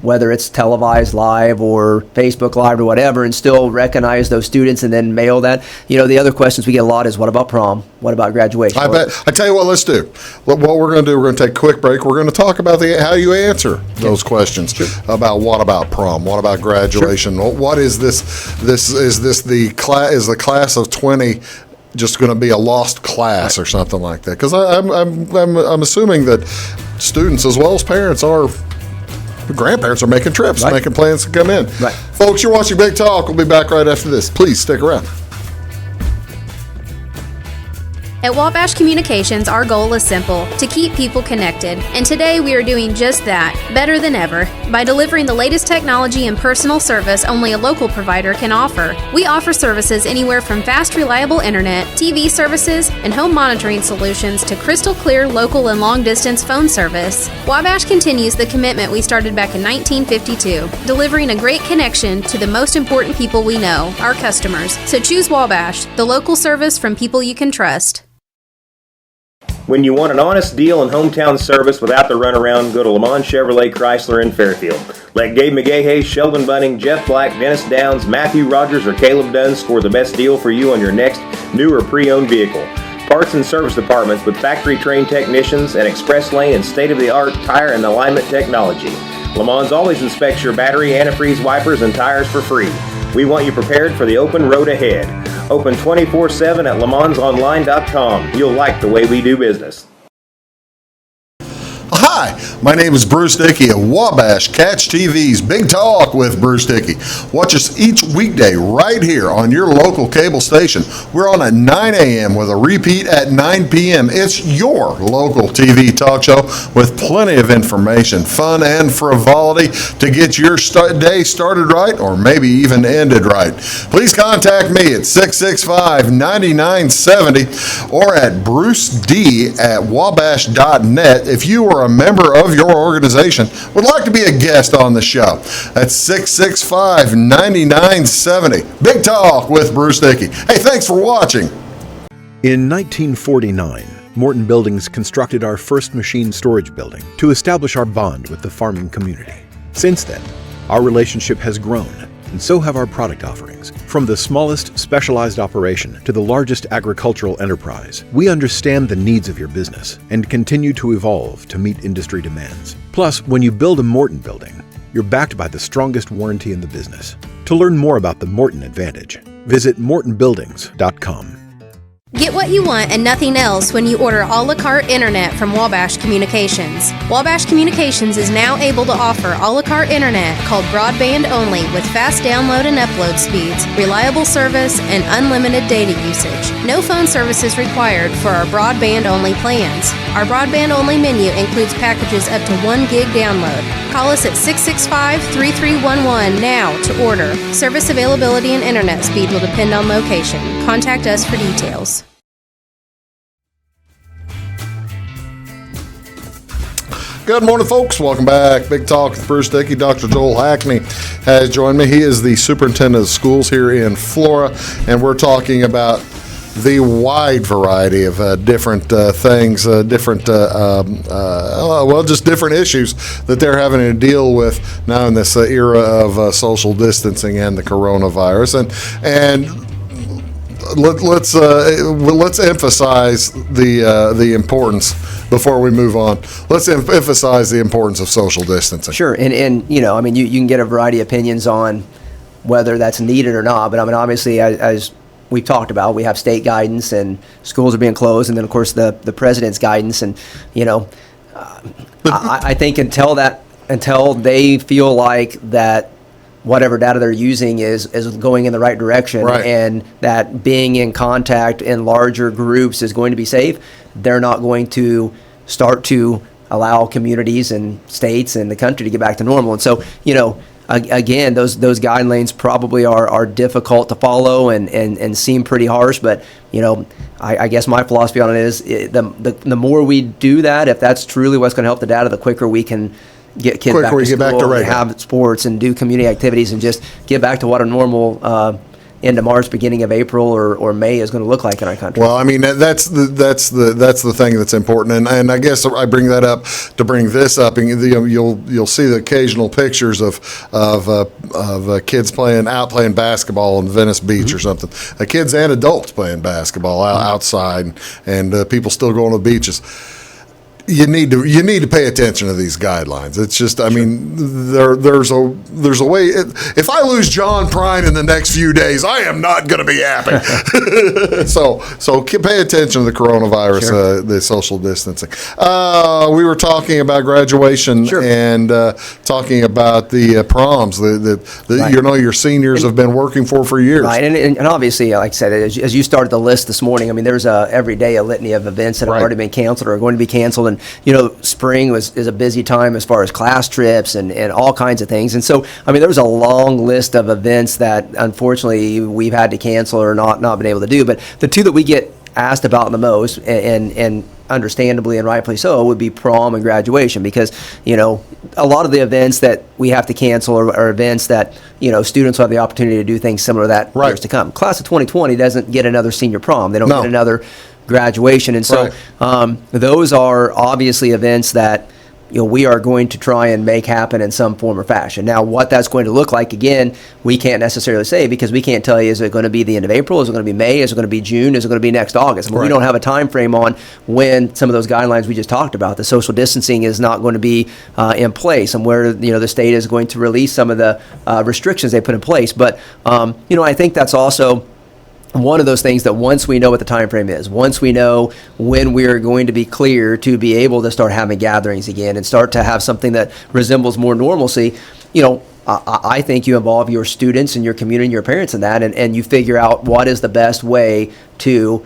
whether it's televised live or Facebook Live or whatever, and still recognize those students and then mail that. The other questions we get a lot is, what about prom? What about graduation? I bet. I tell you what, let's do. What we're going to do, we're going to take a quick break. We're going to talk about how you answer those questions about what about prom? What about graduation? What is this? Is the class of 20 just going to be a lost class or something like that? Because I'm assuming that students as well as parents grandparents are making trips, making plans to come in. Right. Folks, you're watching Big Talk. We'll be back right after this. Please stick around. At WABASH Communications, our goal is simple: to keep people connected. And today we are doing just that, better than ever, by delivering the latest technology and personal service only a local provider can offer. We offer services anywhere from fast, reliable internet, TV services, and home monitoring solutions to crystal clear local and long-distance phone service. WABASH continues the commitment we started back in 1952, delivering a great connection to the most important people we know, our customers. So choose WABASH, the local service from people you can trust. When you want an honest deal and hometown service without the runaround, go to Lamont Chevrolet Chrysler in Fairfield. Let Gabe McGahey, Sheldon Bunning, Jeff Black, Dennis Downs, Matthew Rogers, or Caleb Dunn score the best deal for you on your next new or pre-owned vehicle. Parts and service departments with factory-trained technicians and express lane and state-of-the-art tire and alignment technology. Lamont always inspects your battery, antifreeze, wipers, and tires for free. We want you prepared for the open road ahead. Open 24/7 at LeMansOnline.com. You'll like the way we do business. Hi, my name is Bruce Dickey of WABASH Catch TV's Big Talk with Bruce Dickey. Watch us each weekday right here on your local cable station. We're on at 9 a.m. with a repeat at 9 p.m. It's your local TV talk show with plenty of information, fun, and frivolity to get your day started right or maybe even ended right. Please contact me at 665-9970 or at bruced@wabash.net if you are a member of your organization would like to be a guest on the show. That's 665-9970. Big Talk with Bruce Dickey. Hey, thanks for watching. In 1949, Morton Buildings constructed our first machine storage building to establish our bond with the farming community. Since then, our relationship has grown, and so have our product offerings. From the smallest specialized operation to the largest agricultural enterprise, we understand the needs of your business and continue to evolve to meet industry demands. Plus, when you build a Morton building, you're backed by the strongest warranty in the business. To learn more about the Morton Advantage, visit mortonbuildings.com. Get what you want and nothing else when you order a la carte internet from WABASH Communications. WABASH Communications is now able to offer a la carte internet called broadband only with fast download and upload speeds, reliable service, and unlimited data usage. No phone services required for our broadband only plans. Our broadband only menu includes packages up to 1 gig download. Call us at 665-3311 now to order. Service availability and internet speed will depend on location. Contact us for details. Good morning, folks. Welcome back. Big Talk with Bruce Dickey. Dr. Joel Hackney has joined me. He is the superintendent of schools here in Flora, and we're talking about the wide variety of different things, just different issues that they're having to deal with now in this era of social distancing and the coronavirus. And let's emphasize the importance before we move on. Let's emphasize the importance of social distancing. Sure, and you know, I mean, you can get a variety of opinions on whether that's needed or not, but I mean, obviously, as we've talked about, we have state guidance and schools are being closed, and then, of course, the president's guidance, and, you know, I think until they feel like that whatever data they're using is going in the right direction, right, and that being in contact in larger groups is going to be safe, they're not going to start to allow communities and states and the country to get back to normal. And so, you know, again, those guidelines probably are difficult to follow and seem pretty harsh, but, you know, I guess my philosophy on it is the more we do that, if that's truly what's going to help the data, the quicker we can get kids back to school, and have sports and do community activities and just get back to what a normal end of March, beginning of April or May is going to look like in our country. Well, I mean, that's the thing that's important, and I guess I bring that up to bring this up, and you'll see the occasional pictures of kids playing basketball in Venice Beach, mm-hmm, or something. Kids and adults playing basketball outside, and people still going to the beaches. You need to pay attention to these guidelines. It's just, I mean, there's a way. If I lose John Prine in the next few days, I am not going to be happy. So pay attention to the coronavirus, sure, the social distancing. We were talking about graduation, sure, and talking about the proms that right, you know, your seniors have been working for years. Right, and obviously, like I said, as you started the list this morning, I mean, there's every day a litany of events that have already been canceled or are going to be canceled. And, you know, spring is a busy time as far as class trips and all kinds of things. And so, I mean, there was a long list of events that, unfortunately, we've had to cancel or not been able to do. But the two that we get asked about the most, and understandably and rightfully so, would be prom and graduation, because, you know, a lot of the events that we have to cancel are events that, you know, students will have the opportunity to do things similar to that years to come. Class of 2020 doesn't get another senior prom. They don't get another graduation. And so those are obviously events that, you know, we are going to try and make happen in some form or fashion. Now, what that's going to look like, again, we can't necessarily say, because we can't tell you, is it going to be the end of April? Is it going to be May? Is it going to be June? Is it going to be next August? I mean, we don't have a time frame on when some of those guidelines we just talked about, the social distancing, is not going to be in place, and where, you know, the state is going to release some of the restrictions they put in place. But, you know, I think that's also one of those things that once we know what the time frame is, once we know when we're going to be clear to be able to start having gatherings again and start to have something that resembles more normalcy, you know, I think you involve your students and your community and your parents in that, and you figure out what is the best way to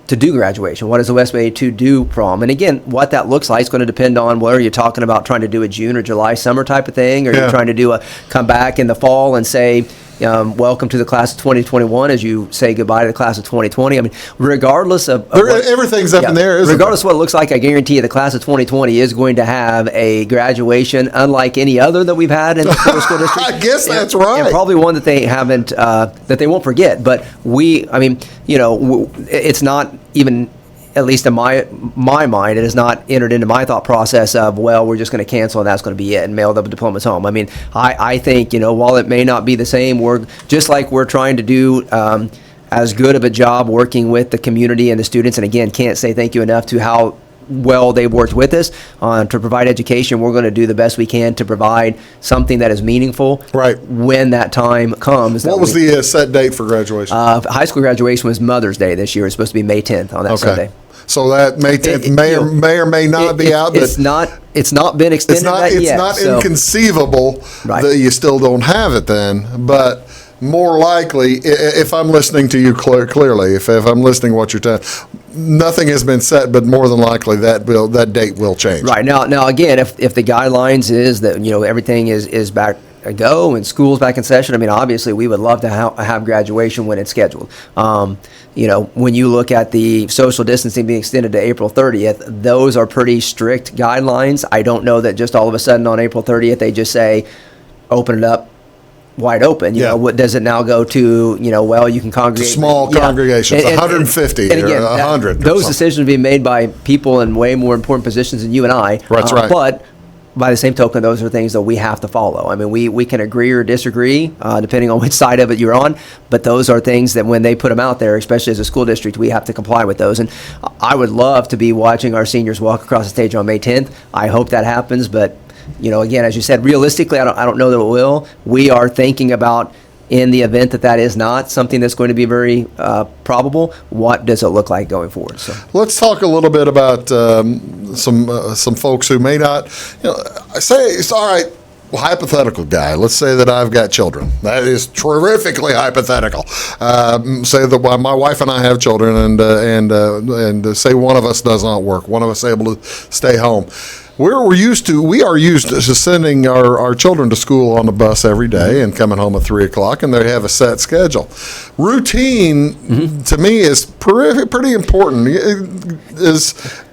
do graduation, what is the best way to do prom. And again, what that looks like is going to depend on whether you're talking about trying to do a June or July summer type of thing, or you're trying to do come back in the fall and say, welcome to the class of 2021 as you say goodbye to the class of 2020. I mean, regardless of everything's up in there, isn't regardless of what it looks like, I guarantee you the class of 2020 is going to have a graduation unlike any other that we've had in the school district. I guess that's right. And probably one that they haven't, that they won't forget. But I mean, you know, it's not even at least in my mind, it has not entered into my thought process of, well, we're just going to cancel and that's going to be it and mail the diplomas home. I mean, I think, while it may not be the same, we're just like we're trying to do as good of a job working with the community and the students. And again, can't say thank you enough to how well they've worked with us to provide education. We're going to do the best we can to provide something that is meaningful when that time comes. What was the set date for graduation? High school graduation was Mother's Day this year. It's supposed to be May 10th on that Sunday. So that May 10th may or may not be out. But it's not been extended yet. It's not inconceivable that you still don't have it then, but more likely, if I'm listening to you clearly, if I'm listening to what you're telling, nothing has been set, but more than likely that date will change. Right. Now again, if the guidelines is that, everything is back a go and school's back in session, I mean, obviously we would love to have graduation when it's scheduled. When you look at the social distancing being extended to April 30th, those are pretty strict guidelines. I don't know that just all of a sudden on April 30th, they just say, open it up wide open. What does it now go to? Well, you can congregate. Small congregations, 150 and again, or 100. Those decisions are being made by people in way more important positions than you and I. That's right. But by the same token, those are things that we have to follow. I mean, we can agree or disagree, depending on which side of it you're on, but those are things that when they put them out there, especially as a school district, we have to comply with those. And I would love to be watching our seniors walk across the stage on May 10th. I hope that happens, but again, as you said, realistically, I don't know that it will. We are thinking about, in the event that is not something that's going to be very probable, what does it look like going forward? So let's talk a little bit about some folks who may not, say it's all right. Well, hypothetical guy. Let's say that I've got children. That is terrifically hypothetical. Say that my wife and I have children, and say one of us does not work. One of us able to stay home. We are used to sending our children to school on the bus every day and coming home at 3 o'clock, and they have a set schedule. Routine to me is pretty important.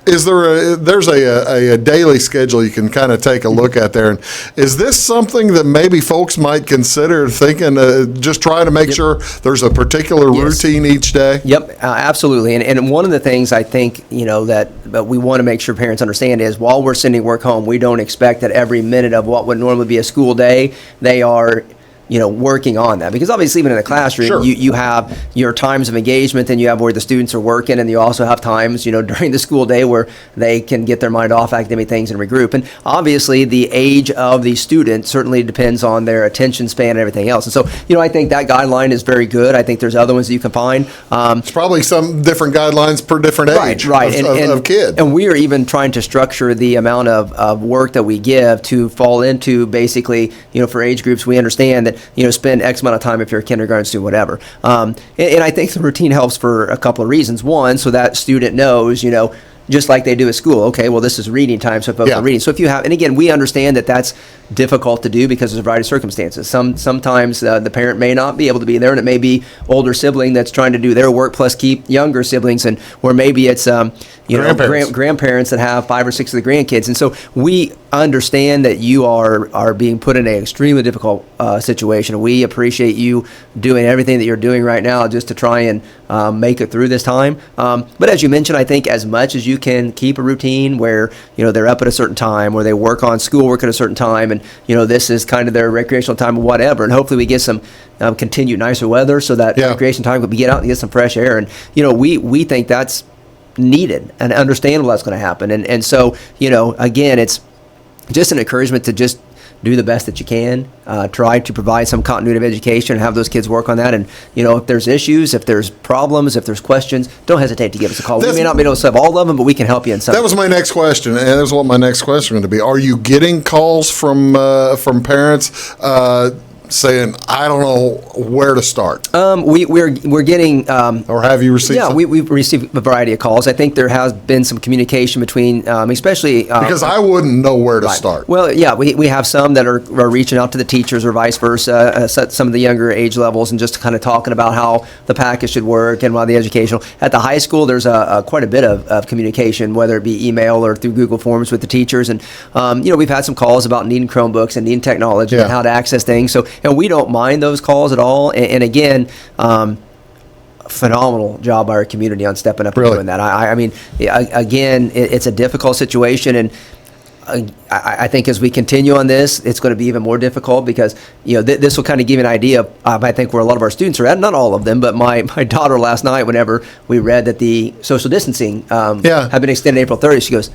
There's a daily schedule you can kind of take a look at there, and is this something that maybe folks might consider thinking, just trying to make sure there's a particular routine each day? Yep, absolutely. And one of the things I think that we want to make sure parents understand is, while we're sending work home, we don't expect that every minute of what would normally be a school day they are working on that, because obviously even in the classroom, you have your times of engagement, and you have where the students are working, and you also have times, during the school day where they can get their mind off academic things and regroup. And obviously the age of the student certainly depends on their attention span and everything else. And so, I think that guideline is very good. I think there's other ones that you can find. It's probably some different guidelines per different age of kid. And we are even trying to structure the amount of work that we give to fall into, basically, for age groups, we understand that spend X amount of time if you're a kindergarten student, whatever. And I think the routine helps for a couple of reasons. One, so that student knows, just like they do at school. Okay, well, this is reading time, so folks are reading. So if you have, and again, we understand that that's difficult to do because there's a variety of circumstances. Sometimes the parent may not be able to be there, and it may be older sibling that's trying to do their work plus keep younger siblings, and or maybe it's grandparents that have 5 or 6 of the grandkids. And so we understand that you are being put in an extremely difficult situation. We appreciate you doing everything that you're doing right now just to try and make it through this time. But as you mentioned, I think as much as you can keep a routine where they're up at a certain time, or they work on schoolwork at a certain time, and this is kind of their recreational time or whatever, and hopefully we get some continued nicer weather so that recreation time we get out and get some fresh air. And we think that's needed and understandable that's going to happen. And so again, it's just an encouragement to just do the best that you can, try to provide some continuity of education and have those kids work on that. And, if there's issues, if there's problems, if there's questions, don't hesitate to give us a call. We may not be able to solve all of them, but we can help you in some. That was my next question, and that's what my next question was going to be. Are you getting calls from parents saying, I don't know where to start? We're getting... or have you received some? We've received a variety of calls. I think there has been some communication between, especially... because I wouldn't know where to start. Well, we have some that are reaching out to the teachers or vice versa, some of the younger age levels, and just kind of talking about how the package should work and why the educational. At the high school, there's quite a bit of communication, whether it be email or through Google Forms with the teachers. And, we've had some calls about needing Chromebooks and needing technology and how to access things. So, and we don't mind those calls at all. And again, phenomenal job by our community on stepping up and doing that. I mean, again, it's a difficult situation, and I think as we continue on this, it's going to be even more difficult because, this will kind of give you an idea, I think, where a lot of our students are at. Not all of them, but my daughter last night, whenever we read that the social distancing had been extended April 30th, she goes,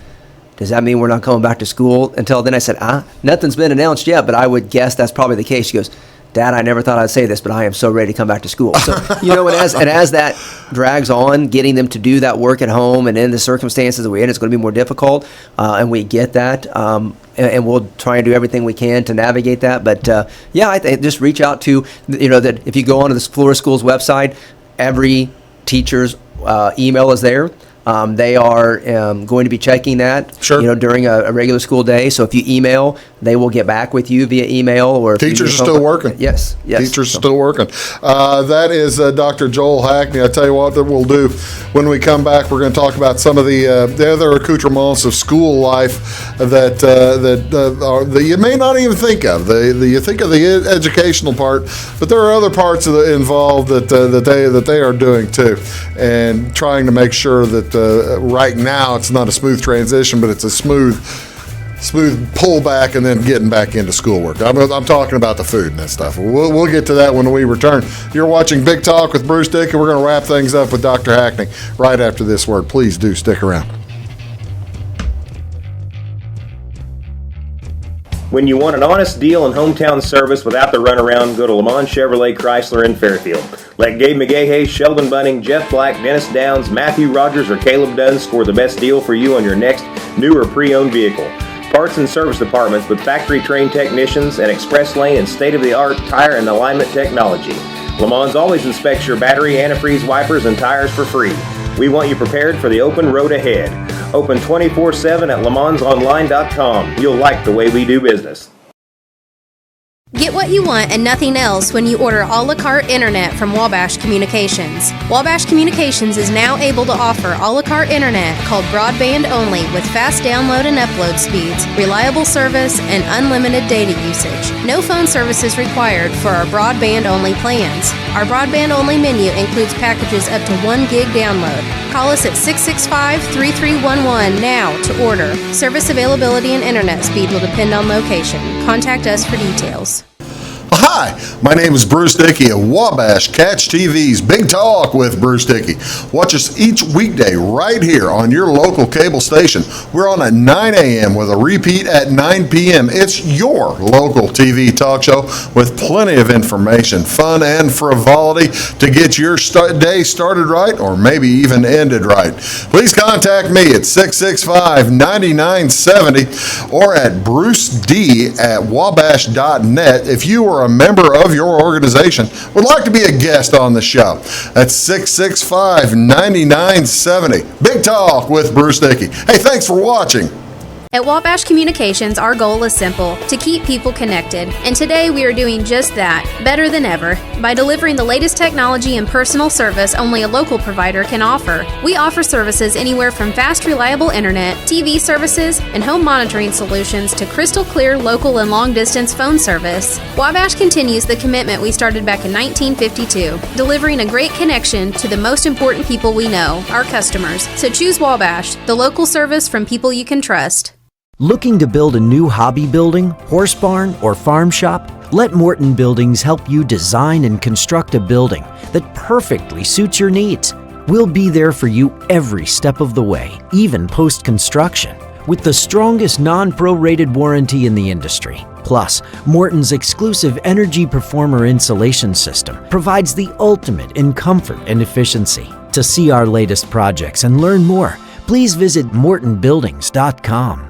does that mean we're not coming back to school until then? I said, nothing's been announced yet, but I would guess that's probably the case. She goes, Dad, I never thought I'd say this, but I am so ready to come back to school. So, and as that drags on, getting them to do that work at home and in the circumstances that we're in, it's going to be more difficult, and we get that, and we'll try and do everything we can to navigate that. But, I think just reach out to, that if you go onto the Flora Schools website, every teacher's email is there. They are going to be checking that, during a regular school day. So if you email, they will get back with you via email. Or teachers are still working. Yes. Teachers are still working. That is Dr. Joel Hackney. I tell you what that we'll do when we come back. We're going to talk about some of the other accoutrements of school life that you may not even think of. You think of the educational part, but there are other parts involved that they are doing too, and trying to make sure that right now it's not a smooth transition, but it's a smooth pullback and then getting back into schoolwork. I'm talking about the food and that stuff. We'll get to that when we return. You're watching Big Talk with Bruce Dickey. We're going to wrap things up with Dr. Hackney right after this word. Please do stick around. When you want an honest deal and hometown service without the runaround, go to Lamont Chevrolet Chrysler in Fairfield. Let Gabe McGahey, Sheldon Bunning, Jeff Black, Dennis Downs, Matthew Rogers, or Caleb Dunn score the best deal for you on your next new or pre-owned vehicle. Parts and service departments with factory-trained technicians and express lane and state-of-the-art tire and alignment technology. Lamont always inspects your battery, antifreeze, wipers, and tires for free. We want you prepared for the open road ahead. Open 24/7 at LeMansOnline.com. You'll like the way we do business. Get what you want and nothing else when you order a la carte internet from WABASH Communications. WABASH Communications is now able to offer a la carte internet called broadband only with fast download and upload speeds, reliable service, and unlimited data usage. No phone service is required for our broadband only plans. Our broadband only menu includes packages up to 1 gig download. Call us at 665-3311 now to order. Service availability and internet speed will depend on location. Contact us for details. Hi, my name is Bruce Dickey of WABASH Catch TV's Big Talk with Bruce Dickey. Watch us each weekday right here on your local cable station. We're on at 9 a.m. with a repeat at 9 p.m. It's your local TV talk show with plenty of information, fun, and frivolity to get your day started right or maybe even ended right. Please contact me at 665-9970 or at bruced@wabash.net if you are a member of your organization would like to be a guest on the show. That's 665-9970. Big Talk with Bruce Dickey. Hey, thanks for watching. At WABASH Communications, our goal is simple: to keep people connected. And today we are doing just that, better than ever, by delivering the latest technology and personal service only a local provider can offer. We offer services anywhere from fast, reliable internet, TV services, and home monitoring solutions to crystal clear local and long-distance phone service. WABASH continues the commitment we started back in 1952, delivering a great connection to the most important people we know, our customers. So choose WABASH, the local service from people you can trust. Looking to build a new hobby building, horse barn, or farm shop? Let MORTON Buildings help you design and construct a building that perfectly suits your needs. We'll be there for you every step of the way, even post-construction, with the strongest non-prorated warranty in the industry. Plus, MORTON's exclusive Energy Performer insulation system provides the ultimate in comfort and efficiency. To see our latest projects and learn more, please visit MORTONbuildings.com.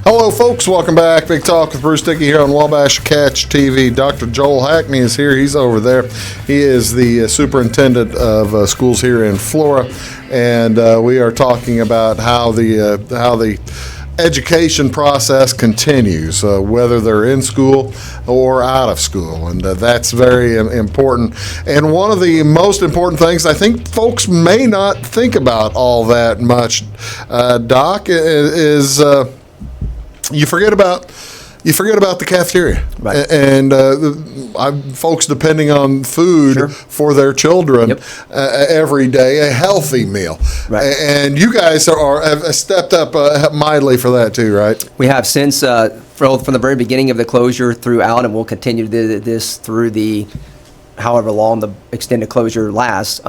Hello, folks. Welcome back. Big Talk with Bruce Dickey here on WABASH Catch TV. Dr. Joel Hackney is here. He's over there. He is the superintendent of schools here in Flora, and we are talking about how the education process continues, whether they're in school or out of school, and that's very important. And one of the most important things I think folks may not think about all that much, Doc, is you forget about the cafeteria, Right. and folks depending on food Sure. for their children Yep. every day, a healthy meal. Right. And you guys have stepped up mightily for that too, right? We have since from the very beginning of the closure throughout, and we'll continue to do this through the however long the extended closure lasts.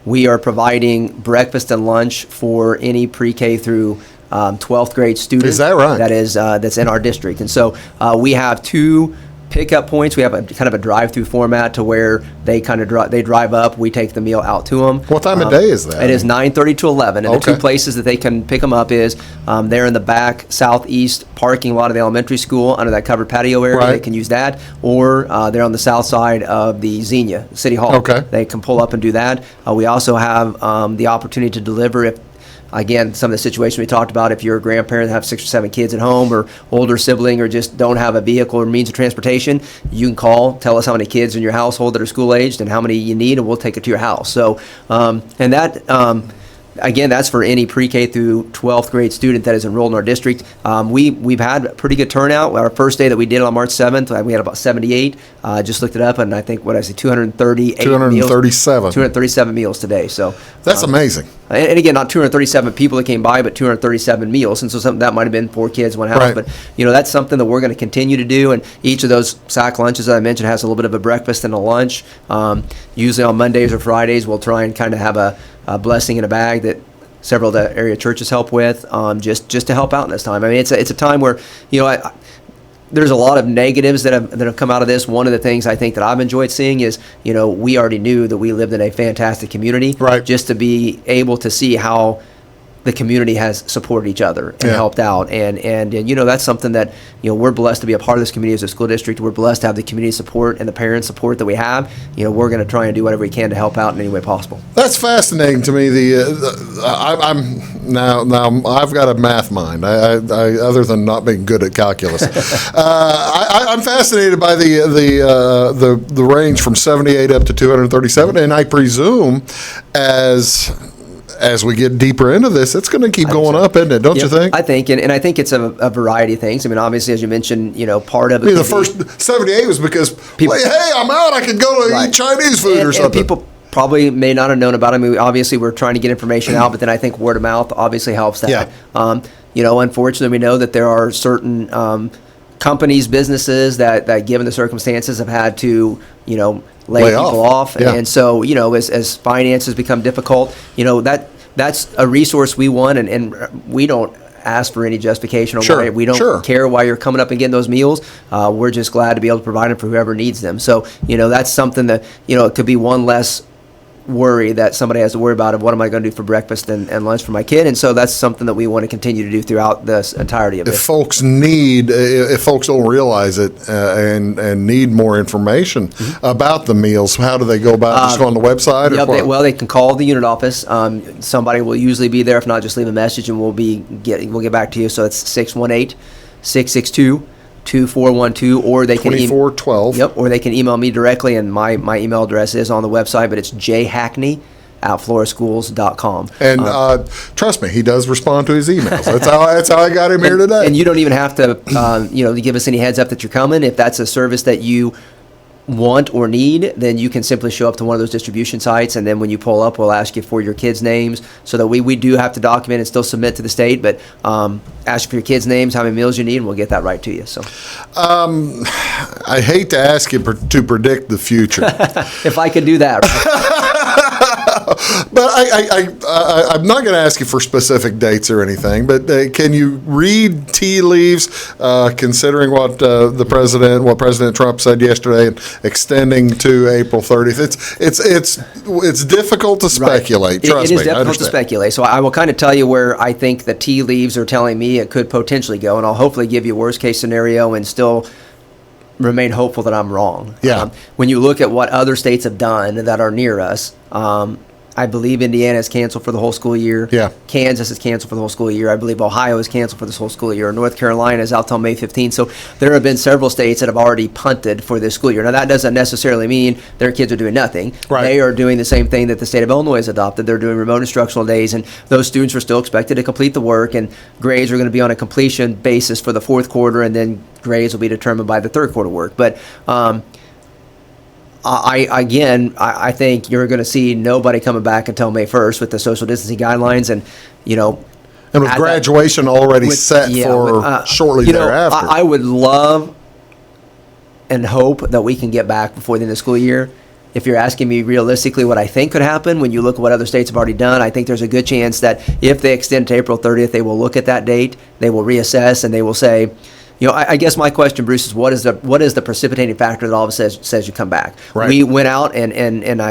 We are providing breakfast and lunch for any pre-K through 12th grade student. Is that right? That is that's in our district, and so we have 2 pickup points. We have a kind of a drive-through format to where they kind of they drive up. We take the meal out to them. What time of day is that? It is 9:30 to 11, and Okay. the 2 places that they can pick them up is they're in the back southeast parking lot of the elementary school under that covered patio area. Right. They can use that, or they're on the south side of the Xenia City Hall. Okay. They can pull up and do that. We also have the opportunity to deliver if. Again, some of the situation we talked about, if you're a grandparent that have 6 or 7 kids at home, or older sibling, or just don't have a vehicle or means of transportation, you can call, tell us how many kids in your household that are school-aged and how many you need, and we'll take it to your house. So, and that, again, that's for any pre-K through 12th grade student that is enrolled in our district. We've had a pretty good turnout. Our first day that we did it on March 7th, we had about 78. Just looked it up, and I think, 238 237. meals. 237 meals today. So That's amazing. and again, not 237 people that came by, but 237 meals. And so something that might have been 4 kids, 1 house. Right. But, that's something that we're going to continue to do. And each of those sack lunches that I mentioned has a little bit of a breakfast and a lunch. Usually on Mondays or Fridays, we'll try and kind of have a blessing in a bag that several of the area churches help with, just to help out in this time. I mean, it's a time where, there's a lot of negatives that have come out of this. One of the things I think that I've enjoyed seeing is, we already knew that we lived in a fantastic community. Right. Just to be able to see how the community has supported each other and Yeah. helped out, and that's something that we're blessed to be a part of this community as a school district. We're blessed to have the community support and the parent support that we have. We're going to try and do whatever we can to help out in any way possible. That's fascinating to me. I'm now I've got a math mind. I other than not being good at calculus, I'm fascinated by the range from 78 up to 237, and I presume as we get deeper into this, it's going to keep going up, isn't it? Don't you think? I think, and I think it's a variety of things. I mean, obviously, as you mentioned, part of it. The first 78 was because People- hey, I'm out. I could go to Right. eat Chinese food or and something. people probably may not have known about it. I mean, obviously, we're trying to get information out, but then I think word of mouth obviously helps that. Yeah. Unfortunately, we know that there are certain companies, businesses that, given the circumstances, have had to, lay people off. Yeah. And so, as finances become difficult, that's a resource we want, and we don't ask for any justification on Sure, why. We don't sure. care why you're coming up and getting those meals. We're just glad to be able to provide them for whoever needs them. So, that's something that, it could be one less worry that somebody has to worry about of what am I going to do for breakfast and lunch for my kid. And so that's something that we want to continue to do throughout this entirety of If this. folks don't realize it and need more information about the meals, how do they go about it? Just go on the website? Or what? They can call the unit office. Somebody will usually be there. If not, just leave a message and we'll get back to you. So it's 618-662-2412, or they can 2412. Yep, or they can email me directly, and my email address is on the website, but it's jhackney@floraschools.com. And trust me, he does respond to his emails. That's how I got him here today. And you don't even have to, give us any heads up that you're coming. If that's a service that you want or need, then you can simply show up to one of those distribution sites, and then when you pull up, we'll ask you for your kids' names, so that we do have to document and still submit to the state, but ask for your kids' names, how many meals you need, and we'll get that right to you. So I hate to ask you to predict the future. if I could do that, right? But I'm not going to ask you for specific dates or anything, but can you read tea leaves, considering what President Trump said yesterday, and extending to April 30th? It's difficult to speculate. Right. Trust it me, is difficult to speculate. So I will kind of tell you where I think the tea leaves are telling me it could potentially go, and I'll hopefully give you a worst case scenario and still remain hopeful that I'm wrong. Yeah. When you look at what other states have done that are near us, I believe Indiana is canceled for the whole school year. Yeah. Kansas is canceled for the whole school year. I believe Ohio is canceled for this whole school year. North Carolina is out till May 15th. So there have been several states that have already punted for this school year. Now, that doesn't necessarily mean their kids are doing nothing. Right. They are doing the same thing that the state of Illinois has adopted. They're doing remote instructional days, and those students are still expected to complete the work, and grades are going to be on a completion basis for the fourth quarter, and then grades will be determined by the third quarter work. But I think you're going to see nobody coming back until May 1st with the social distancing guidelines, and and with graduation already set for shortly thereafter. I would love and hope that we can get back before the end of the school year. If you're asking me realistically what I think could happen, when you look at what other states have already done, I think there's a good chance that if they extend to April 30th, they will look at that date, they will reassess, and they will say, I guess my question, Bruce, is what is the precipitating factor that all of a sudden says you come back? Right. We went out and on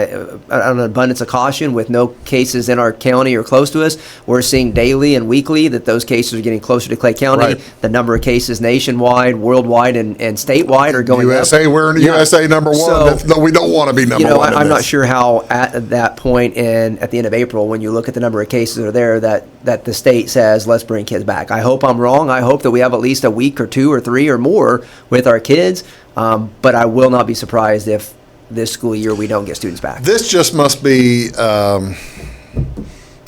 an abundance of caution, with no cases in our county or close to us. We're seeing daily and weekly that those cases are getting closer to Clay County. Right. The number of cases nationwide, worldwide, and statewide are going USA, up. we're in USA number one. So, we don't want to be number one. I'm not sure how at that point at the end of April, when you look at the number of cases that are there, that the state says, let's bring kids back. I hope I'm wrong. I hope that we have at least a week or 2 or 3 or more with our kids, but I will not be surprised if this school year we don't get students back. This just must be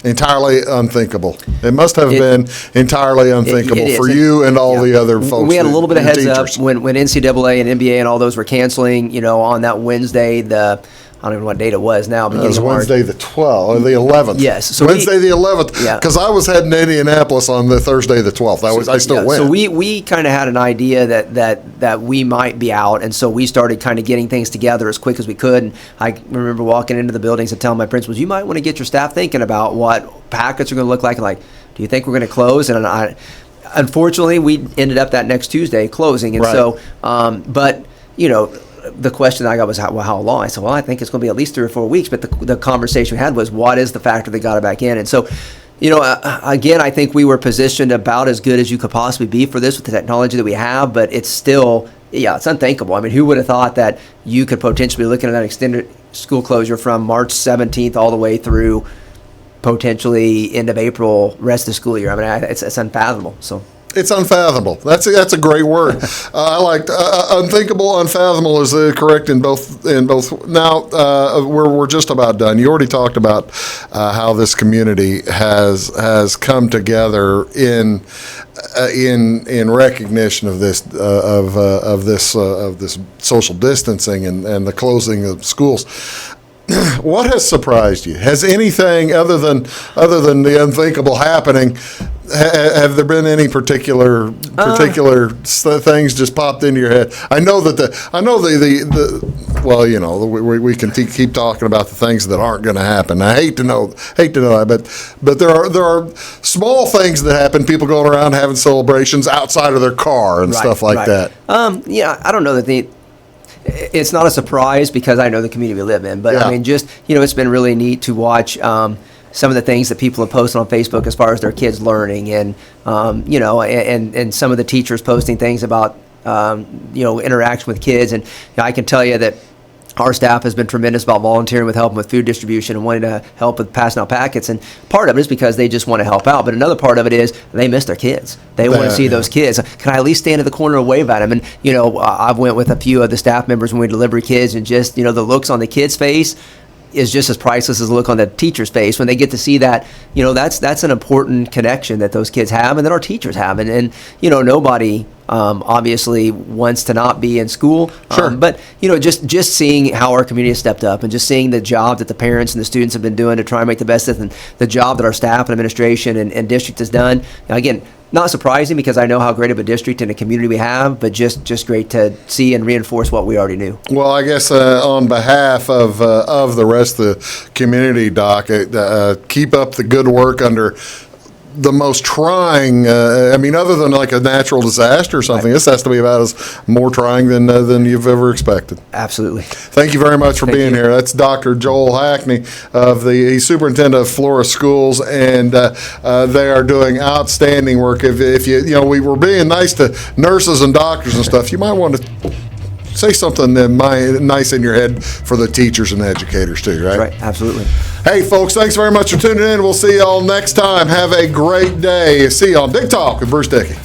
entirely unthinkable. It must have been entirely unthinkable for you and all the other folks. We had a little bit of heads teachers. up when NCAA and NBA and all those were canceling, on that Wednesday, I don't even know what date it was now. It was Wednesday the 12th, or the 11th. Yes. So Wednesday the 11th. Yeah. Because I was heading to Indianapolis on the Thursday the 12th. I still went. So we kind of had an idea that we might be out, and so we started kind of getting things together as quick as we could. And I remember walking into the buildings and telling my principals, you might want to get your staff thinking about what packets are going to look like. Like, do you think we're going to close? And unfortunately, we ended up that next Tuesday closing. And right. So, but, the question I got was, how long? I said, well, I think it's going to be at least 3 or 4 weeks. But the conversation we had was, what is the factor that got it back in? And so, again, I think we were positioned about as good as you could possibly be for this with the technology that we have. But it's still, it's unthinkable. I mean, who would have thought that you could potentially be looking at an extended school closure from March 17th all the way through potentially end of April, rest of the school year? I mean, it's unfathomable. So. It's unfathomable. That's a great word. I liked unthinkable. Unfathomable is correct in both. Now we're just about done. You already talked about how this community has come together in recognition of this this social distancing and the closing of schools. What has surprised you? Has anything other than the unthinkable happening? Have there been any particular things just popped into your head? I know that we can keep talking about the things that aren't going to happen. I hate to know that, but there are small things that happen. People going around having celebrations outside of their car and stuff like that. I don't know that it's not a surprise because I know the community we live in, but I mean, just, it's been really neat to watch some of the things that people have posted on Facebook as far as their kids learning and, and some of the teachers posting things about, interaction with kids. And I can tell you that our staff has been tremendous about volunteering with helping with food distribution and wanting to help with passing out packets. And part of it is because they just want to help out. But another part of it is they miss their kids. They want to see those kids. Can I at least stand in the corner and wave at them? And, I've went with a few of the staff members when we deliver kids, and just, the looks on the kid's face is just as priceless as the look on the teacher's face when they get to see that. That's an important connection that those kids have and that our teachers have. And nobody obviously wants to not be in school. Sure. But, just seeing how our community has stepped up and just seeing the job that the parents and the students have been doing to try and make the best of it, and the job that our staff and administration and district has done. Again, not surprising because I know how great of a district and a community we have, but just great to see and reinforce what we already knew. Well, I guess on behalf of the rest of the community, Doc, keep up the good work under the most trying. Other than like a natural disaster or something, this has to be about as more trying than you've ever expected. Absolutely. Thank you very much for being here. That's Dr. Joel Hackney he's Superintendent of Flora Schools, and they are doing outstanding work. If we were being nice to nurses and doctors and stuff, you might want to say something nice in your head for the teachers and the educators too, right? Right, absolutely. Hey, folks, thanks very much for tuning in. We'll see y'all next time. Have a great day. See you on Big Talk with Bruce Dickey.